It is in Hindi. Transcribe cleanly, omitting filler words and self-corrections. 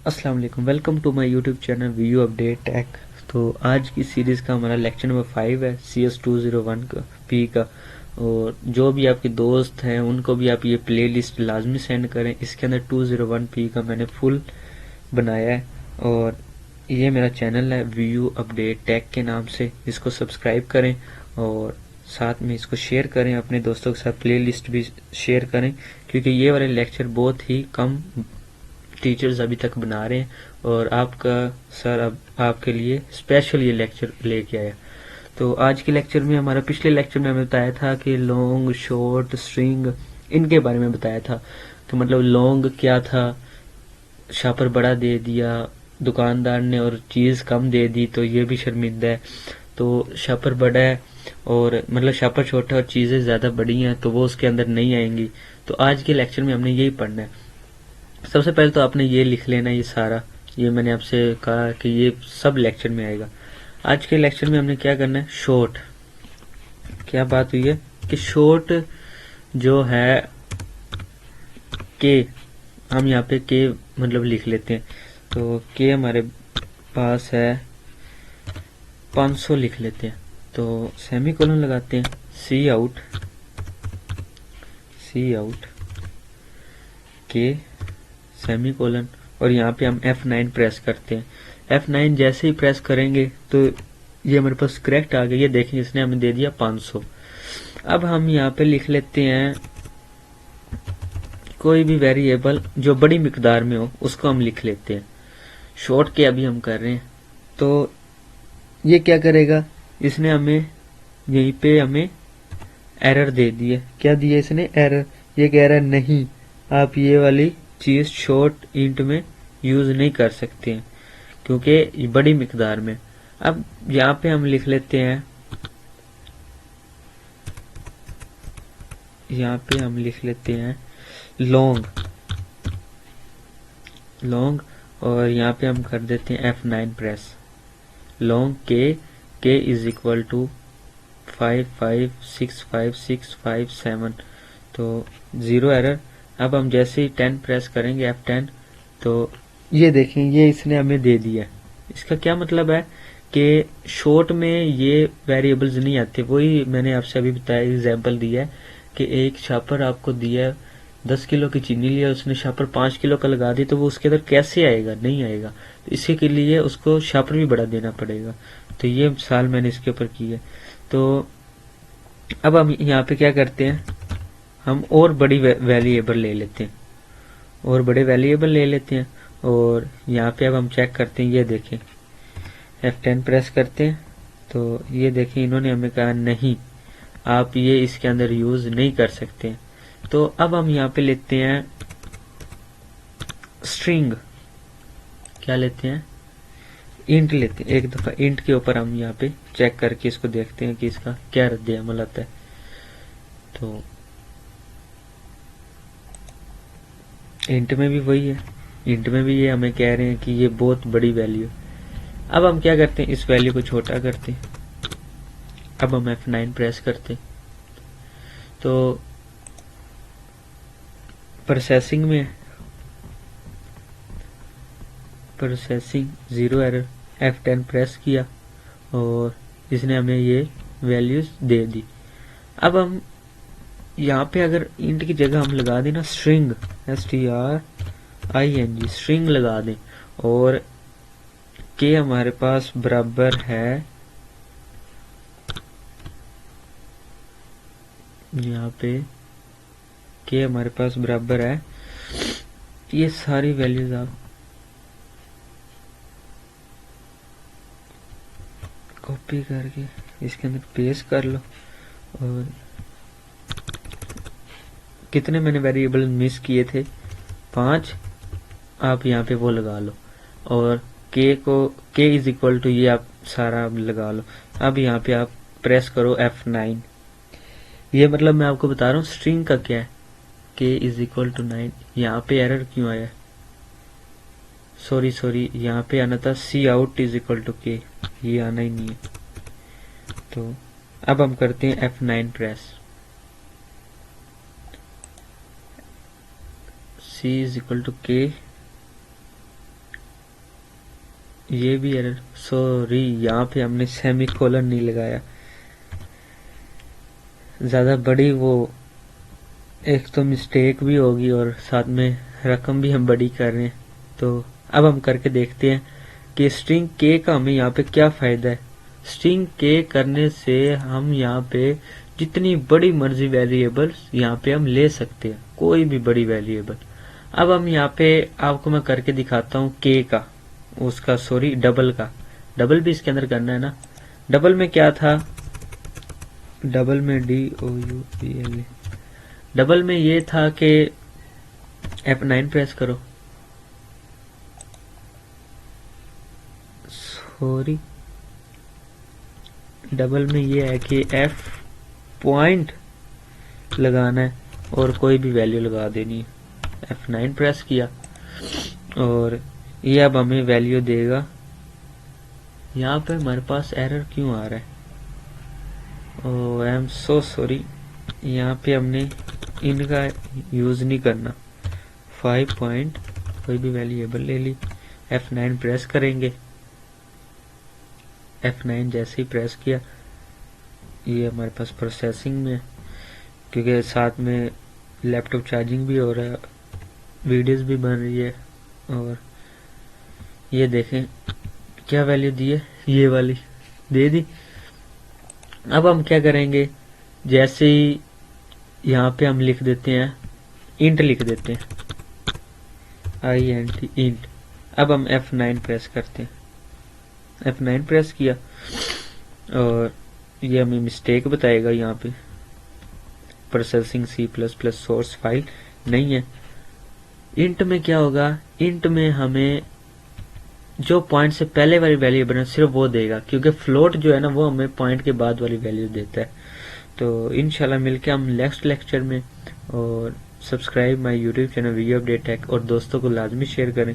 अस्सलाम वालेकुम, welcome to my YouTube channel VU update tech. तो आज की सीरीज़ का हमारा लेक्चर नंबर 5 है CS201 का पी का। और जो भी आपके दोस्त हैं उनको भी आप ये प्लेलिस्ट लाजमी सेंड करें। इसके अंदर 201 पी का मैंने फुल बनाया है। और ये मेरा चैनल है वीयू अपडेट टेक के नाम से, इसको सब्सक्राइब करें और साथ में इसको शेयर करें, अपने दोस्तों के साथ प्लेलिस्ट भी शेयर करें, क्योंकि ये वाले लेक्चर बहुत ही कम टीचर्स अभी तक बना रहे हैं और आपका सर अब आपके लिए स्पेशल ये लेक्चर लेके आया। तो आज के लेक्चर में हमारा पिछले लेक्चर में हमें बताया था कि लॉन्ग शॉर्ट स्ट्रिंग इनके बारे में बताया था कि मतलब लॉन्ग क्या था, शापर बड़ा दे दिया दुकानदार ने और चीज़ कम दे दी तो ये भी शर्मिंदा है। तो शापर बड़ा है और मतलब शापर छोटा और चीज़ें ज़्यादा बड़ी हैं तो वो उसके अंदर नहीं आएंगी। तो आज के लेक्चर में हमने यही पढ़ना है। सबसे पहले तो आपने ये लिख लेना, ये सारा ये मैंने आपसे कहा कि ये सब लेक्चर में आएगा। आज के लेक्चर में हमने क्या करना है, शॉर्ट। क्या बात हुई है कि शॉर्ट जो है के, हम यहाँ पे के मतलब लिख लेते हैं। तो के हमारे पास है 500 लिख लेते हैं। तो सेमी कोलन लगाते हैं, सी आउट के सेमी कोलन, और यहाँ पे हम F9 प्रेस करते हैं। F9 जैसे ही प्रेस करेंगे तो ये हमारे पास करेक्ट आ गई है। देखें इसने हमें दे दिया 500। अब हम यहाँ पे लिख लेते हैं कोई भी वेरिएबल जो बड़ी मिकदार में हो उसको हम लिख लेते हैं। शॉर्ट के अभी हम कर रहे हैं। तो ये क्या करेगा, इसने हमें यहीं पे हमें एरर दे दी है। क्या दिया इसने, एरर। ये कह रहा है नहीं, आप ये वाली चीज शॉर्ट इंट में यूज नहीं कर सकते हैं क्योंकि बड़ी मिकदार में। अब यहाँ पे हम लिख लेते हैं, यहाँ पे हम लिख लेते हैं लॉन्ग, और यहाँ पे हम कर देते हैं F9 प्रेस। लॉन्ग के इज इक्वल टू 55656557, तो 0 एरर। अब हम जैसे ही 10 प्रेस करेंगे F10 तो ये देखें ये इसने हमें दे दिया। इसका क्या मतलब है कि शॉर्ट में ये वेरिएबल्स नहीं आते। वही मैंने आपसे अभी बताया, एग्जाम्पल दिया है कि एक शापर आपको दिया है 10 किलो की चीनी लिया, उसने शापर 5 किलो का लगा दी तो वो उसके अंदर कैसे आएगा, नहीं आएगा। तो इसी के लिए उसको शापर भी बड़ा देना पड़ेगा। तो ये मिसाल मैंने इसके ऊपर की है। तो अब हम यहाँ पे क्या करते हैं, हम और बड़ी वेरिएबल ले लेते हैं, और बड़े वेरिएबल ले लेते हैं। और यहाँ पे अब हम चेक करते हैं, ये देखें F10 प्रेस करते हैं तो ये देखें इन्होंने हमें कहा नहीं, आप ये इसके अंदर यूज नहीं कर सकते। तो अब हम यहाँ पे लेते हैं स्ट्रिंग। क्या लेते हैं, इंट लेते हैं। एक दफा इंट के ऊपर हम यहाँ पे चेक करके इसको देखते हैं कि इसका क्या रद्द अमल आता है। तो इंट में भी वही है, इंट में भी ये हमें कह रहे हैं कि ये बहुत बड़ी वैल्यू। अब हम क्या करते हैं, इस वैल्यू को छोटा करते हैं। अब हम F9 प्रेस करते हैं तो प्रोसेसिंग 0 एरर। F10 प्रेस किया और इसने हमें ये वैल्यूज दे दी। अब हम यहाँ पे अगर इंट की जगह हम लगा दें ना स्ट्रिंग, STRING स्ट्रिंग लगा दें, और के हमारे पास बराबर है, यहाँ पे के हमारे पास बराबर है, ये सारी वैल्यूज आप कॉपी करके इसके अंदर पेस्ट कर लो। और कितने मैंने वेरिएबल मिस किए थे, 5, आप यहाँ पे वो लगा लो। और के इज इक्वल टू ये आप सारा लगा लो। अब यहाँ पे आप प्रेस करो F9। ये मतलब मैं आपको बता रहा हूँ स्ट्रिंग का क्या है, के इज इक्वल टू 9। यहाँ पे एरर क्यों आया, सॉरी यहाँ पे आना था सी आउट इज इक्वल टू के, ये आना ही नहीं है। तो अब हम करते हैं F9 press, C is equal to के ये भी एरर, सॉरी यहाँ पे हमने सेमीकोलन नहीं लगाया, ज़्यादा बड़ी वो एक तो मिस्टेक भी होगी और साथ में रकम भी हम बड़ी कर रहे हैं। तो अब हम करके देखते हैं कि स्ट्रिंग के का हमें यहाँ पे क्या फ़ायदा है। स्ट्रिंग के करने से हम यहाँ पे जितनी बड़ी मर्जी वेरिएबल यहाँ पे हम ले सकते हैं, कोई भी बड़ी वेरिएबल। अब हम यहाँ पे आपको मैं करके दिखाता हूँ के का, उसका सॉरी डबल का। डबल भी इसके अंदर करना है ना। डबल में क्या था, डबल में DOUBL, डबल में ये था कि F9 प्रेस करो, सॉरी डबल में ये है कि F पॉइंट लगाना है और कोई भी वैल्यू लगा देनी है। F9 प्रेस किया और ये अब हमें वैल्यू देगा। यहाँ पे हमारे पास एरर क्यों आ रहा है, ओह आई एम सो सॉरी। यहाँ पे हमने इनका यूज नहीं करना। 5 पॉइंट कोई भी वेरिएबल ले ली, F9 प्रेस करेंगे। F9 जैसे ही प्रेस किया ये हमारे पास प्रोसेसिंग में, क्योंकि साथ में लैपटॉप चार्जिंग भी हो रहा है, वीडियोस भी बन रही है। और ये देखें क्या वैल्यू दी है, ये वाली दे दी। अब हम क्या करेंगे, जैसे ही यहाँ पे हम लिख देते हैं इंट, लिख देते हैं INT इंट। अब हम F9 प्रेस करते हैं। F9 प्रेस किया और ये हमें मिस्टेक बताएगा। यहाँ पे प्रोसेसिंग C++ सोर्स फाइल नहीं है। इंट में क्या होगा, इंट में हमें जो पॉइंट से पहले वाली वैल्यू बना सिर्फ वो देगा, क्योंकि फ्लोट जो है ना वो हमें पॉइंट के बाद वाली वैल्यू देता है। तो इंशाल्लाह मिलके हम नेक्स्ट लेक्चर में। और subscribe my YouTube channel video update tech, और दोस्तों को लाजमी शेयर करें।